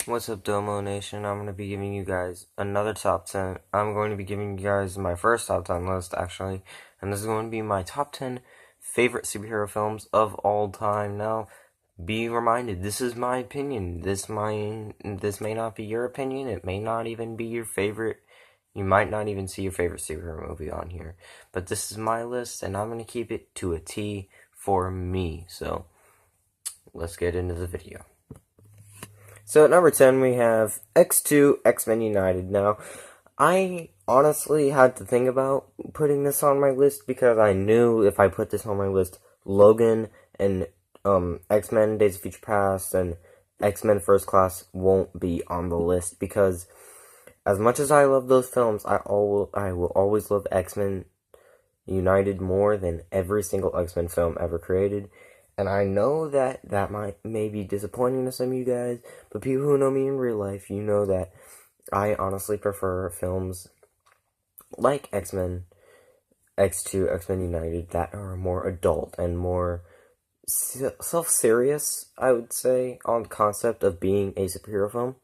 What's up, Domo Nation? I'm going to be giving you guys another top 10. I'm going to be giving you guys my first top 10 list, actually. And this is going to be my top 10 favorite superhero films of all time. Now, be reminded, this is my opinion. This may not be your opinion. It may not even be your favorite. You might not even see your favorite superhero movie on here. But this is my list, and I'm going to keep it to a T for me. So, let's get into the video. So at number 10, we have X2 X-Men United. Now, I honestly had to think about putting this on my list because I knew if I put this on my list, Logan and X-Men Days of Future Past and X-Men First Class won't be on the list because as much as I love those films, I will always love X-Men United more than every single X-Men film ever created. And I know that may be disappointing to some of you guys, but people who know me in real life, you know that I honestly prefer films like X-Men, X2, X-Men United that are more adult and more self-serious, I would say, on the concept of being a superhero film.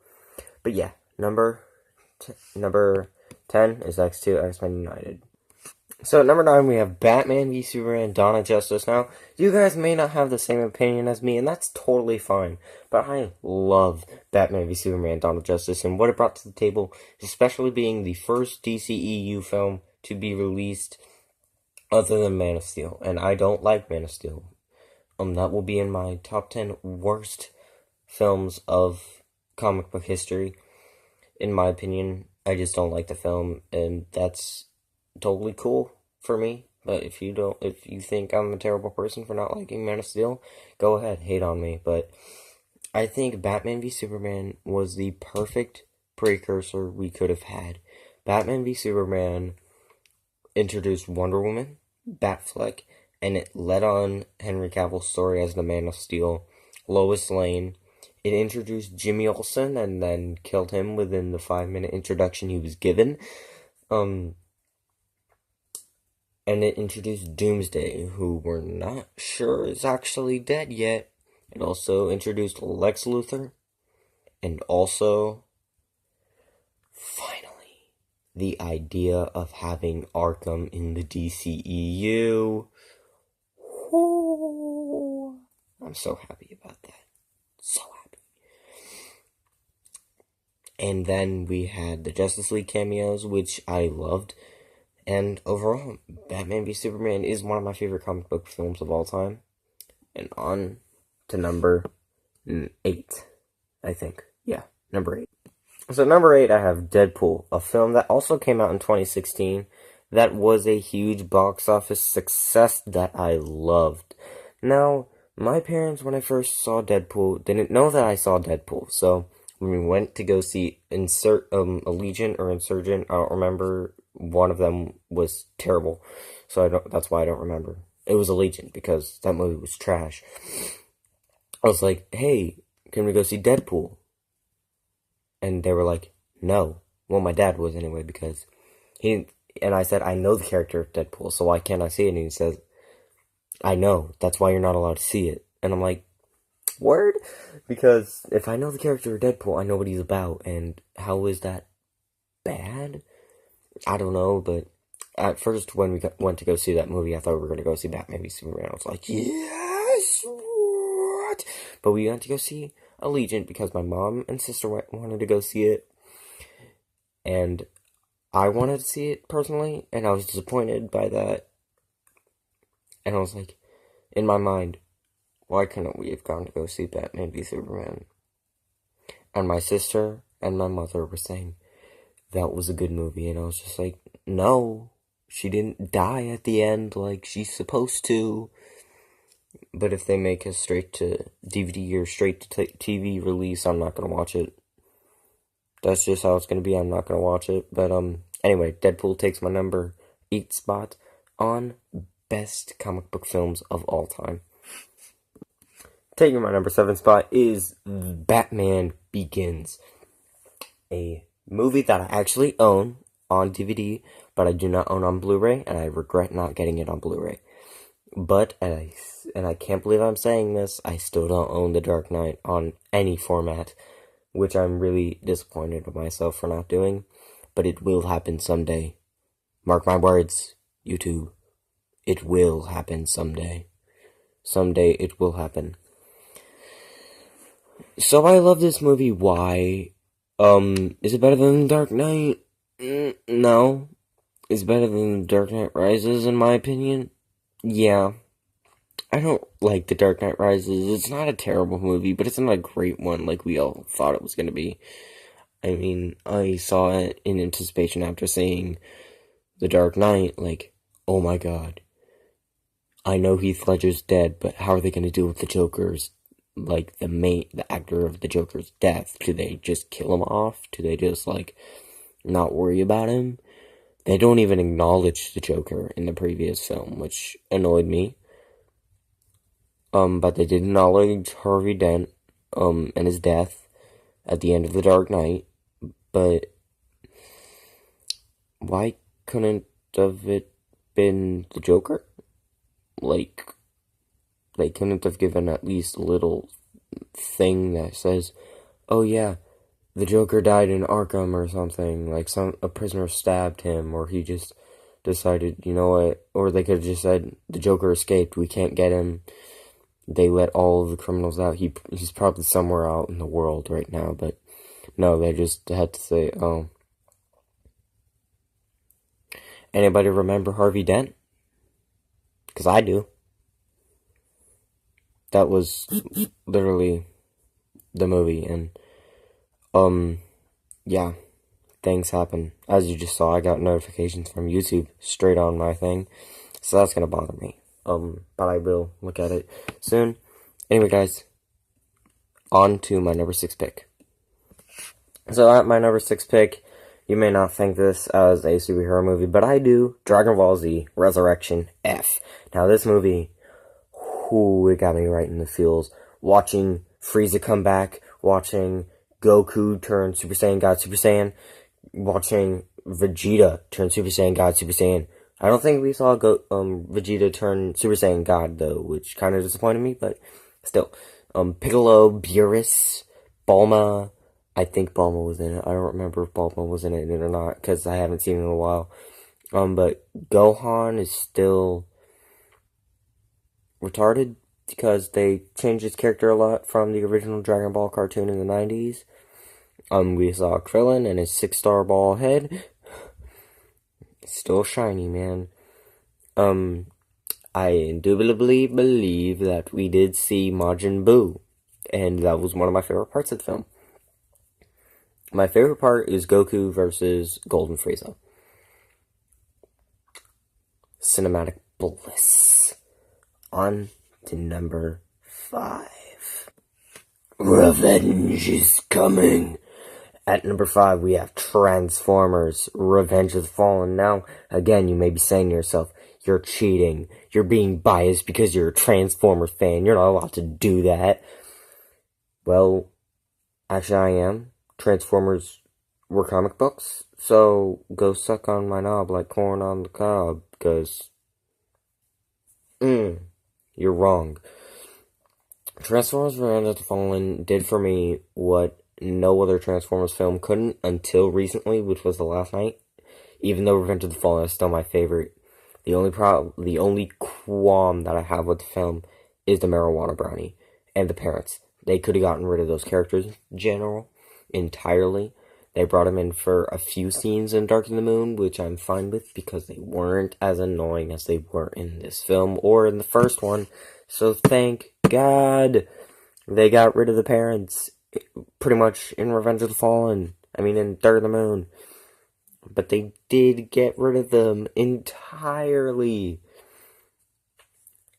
But yeah, number 10 is X2, X-Men United. So at number 9, we have Batman v Superman, Dawn of Justice. Now, you guys may not have the same opinion as me, and that's totally fine. But I love Batman v Superman, Dawn of Justice, and what it brought to the table, especially being the first DCEU film to be released other than Man of Steel. And I don't like Man of Steel. That will be in my top 10 worst films of comic book history. In my opinion, I just don't like the film, and that's totally cool for me. But if you think I'm a terrible person for not liking Man of Steel, go ahead, hate on me. But I think Batman v Superman was the perfect precursor we could have had. Batman v Superman introduced Wonder Woman, Batfleck, and it led on Henry Cavill's story as the Man of Steel, Lois Lane. It introduced Jimmy Olsen and then killed him within the 5-minute introduction he was given. And it introduced Doomsday, who we're not sure is actually dead yet. It also introduced Lex Luthor. And also, finally, the idea of having Arkham in the DCEU. Ooh, I'm so happy about that. So happy. And then we had the Justice League cameos, which I loved. And overall, Batman v Superman is one of my favorite comic book films of all time. And on to number 8, I think. Yeah, number 8. So number 8, I have Deadpool, a film that also came out in 2016 that was a huge box office success that I loved. Now, my parents, when I first saw Deadpool, didn't know that I saw Deadpool. So when we went to go see Allegiant or Insurgent, I don't remember. One of them was terrible, so that's why I don't remember. It was Allegiant, because that movie was trash. I was like, hey, can we go see Deadpool? And they were like, no. Well, my dad was anyway, because and I said, I know the character of Deadpool, so why can't I see it? And he says, I know, that's why you're not allowed to see it. And I'm like, word? Because if I know the character of Deadpool, I know what he's about, and how is that bad? I don't know, but at first when we went to go see that movie, I thought we were going to go see Batman v Superman. I was like, yes, what? But we went to go see Allegiant because my mom and sister wanted to go see it, and I wanted to see it personally, and I was disappointed by that. And I was like, in my mind, why couldn't we have gone to go see Batman v Superman? And my sister and my mother were saying that was a good movie, and I was just like, no, she didn't die at the end like she's supposed to. But if they make a straight to DVD or straight to TV release, I'm not gonna watch it. That's just how it's gonna be. I'm not gonna watch it. But anyway, Deadpool takes my number 8 spot on best comic book films of all time. Taking my number 7 spot is Batman Begins, a movie that I actually own on DVD, but I do not own on Blu-ray, and I regret not getting it on Blu-ray. But, and I can't believe I'm saying this, I still don't own The Dark Knight on any format which I'm really disappointed with myself for not doing, but it will happen someday. Mark my words, YouTube. It will happen someday. Someday it will happen. So I love this movie. Why? Is it better than Dark Knight? No. Is it better than Dark Knight Rises, in my opinion? Yeah. I don't like The Dark Knight Rises. It's not a terrible movie, but it's not a great one like we all thought it was going to be. I mean, I saw it in anticipation after seeing The Dark Knight, like, oh my god. I know Heath Ledger's dead, but how are they going to deal with the Joker's, like, the actor of the Joker's death? Do they just kill him off? Do they just, like, not worry about him? They don't even acknowledge the Joker in the previous film, which annoyed me. But they did acknowledge Harvey Dent, and his death at the end of The Dark Knight, but why couldn't have it been the Joker? Like, they couldn't have given at least a little thing that says, oh yeah, the Joker died in Arkham or something, like a prisoner stabbed him, or he just decided, you know what, or they could have just said, the Joker escaped, we can't get him, they let all of the criminals out, he's probably somewhere out in the world right now, but no, they just had to say, oh. Anybody remember Harvey Dent? Because I do. That was literally the movie, and, yeah, things happen. As you just saw, I got notifications from YouTube straight on my thing, so that's gonna bother me. But I will look at it soon. Anyway, guys, on to my number 6 pick. So at my number 6 pick, you may not think this as a superhero movie, but I do. Dragon Ball Z Resurrection F. Now this movie, it got me right in the feels. Watching Frieza come back, watching Goku turn Super Saiyan God Super Saiyan, watching Vegeta turn Super Saiyan God Super Saiyan. I don't think we saw Vegeta turn Super Saiyan God though, which kind of disappointed me, but still. Piccolo, Beerus, Bulma. I think Bulma was in it. I don't remember if Bulma was in it or not, because I haven't seen it in a while. But Gohan is still retarded, because they changed his character a lot from the original Dragon Ball cartoon in the 90s. We saw Krillin and his 6-star ball head. Still shiny, man. I indubitably believe that we did see Majin Buu, and that was one of my favorite parts of the film. My favorite part is Goku versus Golden Frieza. Cinematic bliss. On to number 5. Revenge is coming. At number 5, we have Transformers, Revenge of the Fallen. Now, again, you may be saying to yourself, you're cheating. You're being biased because you're a Transformers fan. You're not allowed to do that. Well, actually I am. Transformers were comic books, so go suck on my knob like corn on the cob, because you're wrong. Transformers Revenge of the Fallen did for me what no other Transformers film couldn't until recently, which was The Last Knight. Even though Revenge of the Fallen is still my favorite, the only qualm that I have with the film is the marijuana brownie and the parents. They could have gotten rid of those characters in general entirely. They brought him in for a few scenes in Dark in the Moon, which I'm fine with, because they weren't as annoying as they were in this film or in the first one. So thank God they got rid of the parents pretty much in Revenge of the Fallen. I mean, in Dark in the Moon. But they did get rid of them entirely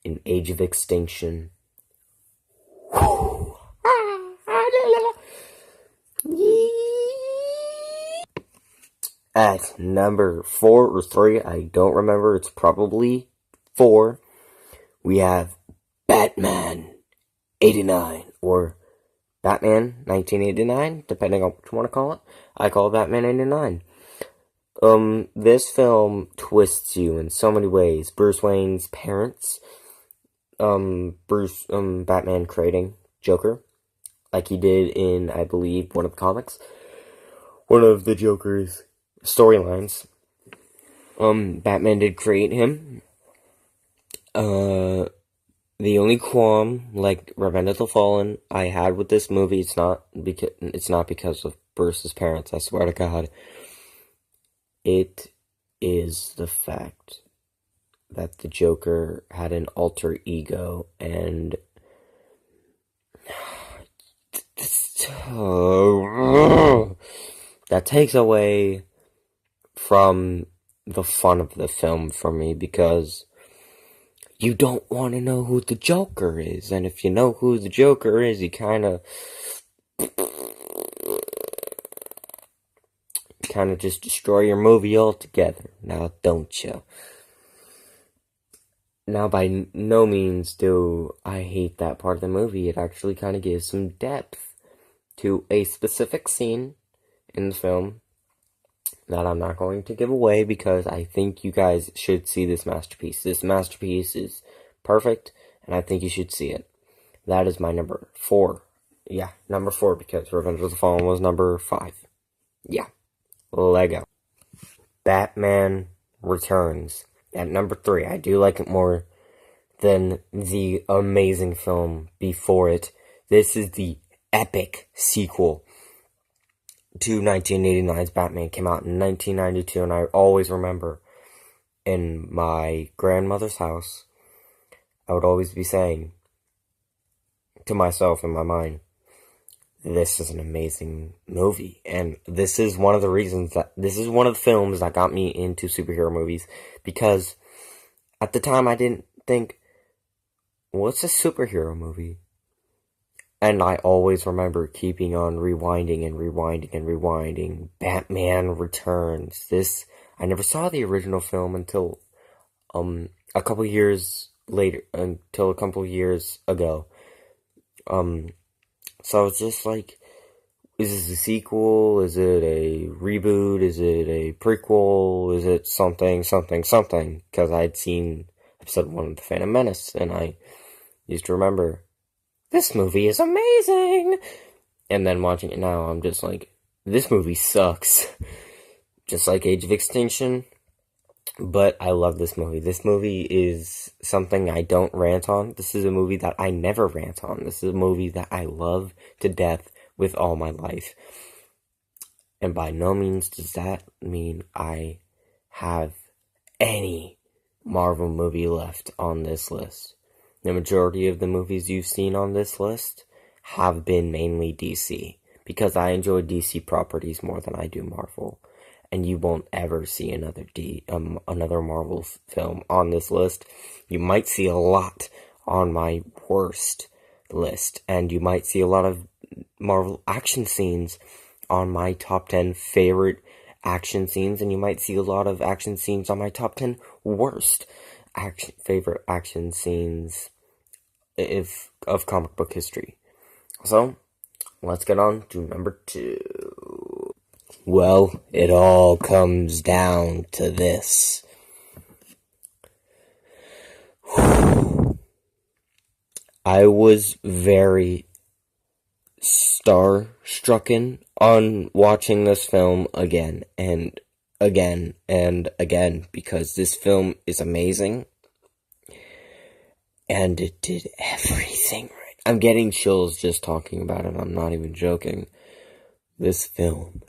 in Age of Extinction. At number 4 or 3, I don't remember, it's probably 4, we have Batman 89, or Batman 1989, depending on what you want to call it. I call it Batman 89. This film twists you in so many ways. Bruce Wayne's parents, Batman creating Joker, like he did in, I believe, one of the comics, one of the Joker's storylines. Batman did create him. The only qualm, like Revenge of the Fallen, I had with this movie, it's not because of Bruce's parents, I swear to God. It is the fact that the Joker had an alter ego, and that takes away from the fun of the film for me, because you don't want to know who the Joker is, and if you know who the Joker is, you kind of just destroy your movie altogether, now don't you? Now, by no means do I hate that part of the movie. It actually kind of gives some depth to a specific scene in the film that I'm not going to give away, because I think you guys should see this masterpiece. This masterpiece is perfect, and I think you should see it. That is my number 4. Yeah, number 4, because Revenge of the Fallen was number 5. Yeah, Lego. Batman Returns. At number 3, I do like it more than the amazing film before it. This is the epic sequel to 1989's Batman. Came out in 1992, and I always remember in my grandmother's house, I would always be saying to myself in my mind, this is an amazing movie. And this is one of the reasons that, this is one of the films that got me into superhero movies, because at the time I didn't think, what's a superhero movie? And I always remember keeping on rewinding and rewinding and rewinding. Batman Returns. I never saw the original film until a couple years later, until a couple years ago. So I was just like, is this a sequel? Is it a reboot? Is it a prequel? Is it something? Because I'd seen episode 1 of The Phantom Menace, and I used to remember, this movie is amazing! And then watching it now, I'm just like, this movie sucks. Just like Age of Extinction. But I love this movie. This movie is something I don't rant on. This is a movie that I never rant on. This is a movie that I love to death with all my life. And by no means does that mean I have any Marvel movie left on this list. The majority of the movies you've seen on this list have been mainly DC, because I enjoy DC properties more than I do Marvel. And you won't ever see another Marvel film on this list. You might see a lot on my worst list, and you might see a lot of Marvel action scenes on my top 10 favorite action scenes, and you might see a lot of action scenes on my top 10 worst favorite action scenes of comic book history. So, let's get on to number 2. Well, it all comes down to this. I was very star-strucken on watching this film again and again and again, because this film is amazing, and it did everything right. I'm getting chills just talking about it, I'm not even joking. This film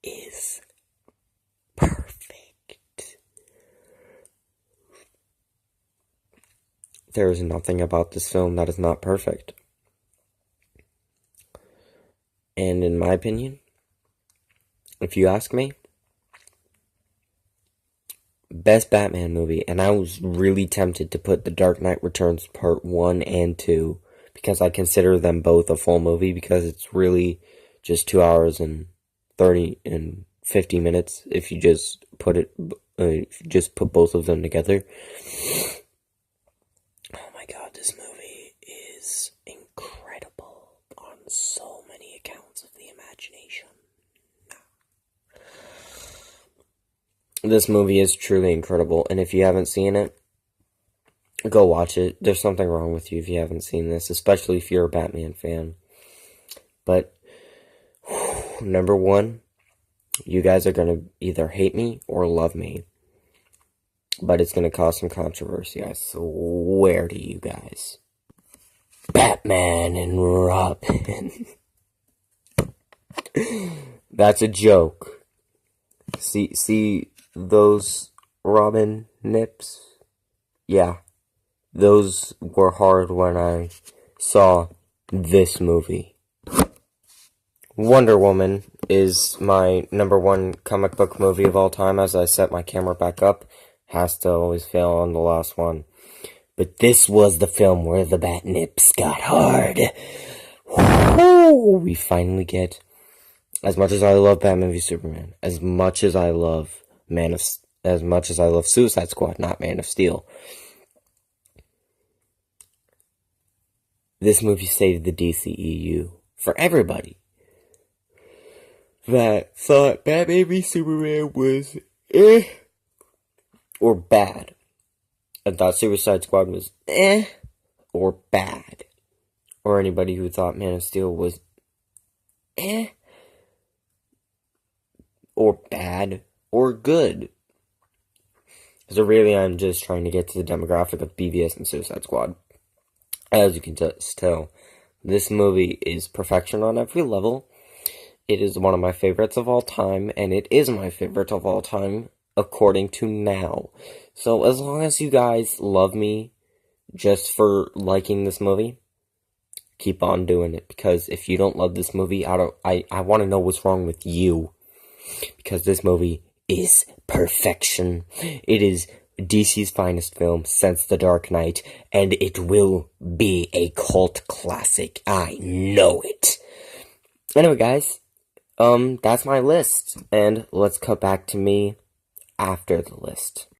is perfect. There is nothing about this film that is not perfect. And in my opinion, if you ask me, best Batman movie, and I was really tempted to put The Dark Knight Returns Part 1 and 2, because I consider them both a full movie, because it's really just 2 hours and 30 and 50 minutes if you just put both of them together. Oh my god, this movie is incredible on so many accounts of the imagination. This movie is truly incredible, and if you haven't seen it, go watch it. There's something wrong with you if you haven't seen this, especially if you're a Batman fan. But number one, you guys are gonna either hate me or love me. But it's gonna cause some controversy, I swear to you guys. Batman and Robin. That's a joke. See those Robin nips? Yeah, those were hard when I saw this movie. Wonder Woman is my number one comic book movie of all time. As I set my camera back up, has to always fail on the last one. But this was the film where the bat nips got hard. Woo! We finally get, as much as I love Batman v Superman, as much as I love Suicide Squad, not Man of Steel, this movie saved the DCEU for everybody that thought Batman v Superman was or bad. I thought Suicide Squad was or bad. Or anybody who thought Man of Steel was or bad or good. So really, I'm just trying to get to the demographic of BVS and Suicide Squad. As you can just tell, this movie is perfection on every level. It is one of my favorites of all time, and it is my favorite of all time, according to now. So as long as you guys love me just for liking this movie, keep on doing it. Because if you don't love this movie, I want to know what's wrong with you. Because this movie is perfection. It is DC's finest film since The Dark Knight, and it will be a cult classic. I know it. Anyway, guys, that's my list, and let's cut back to me after the list.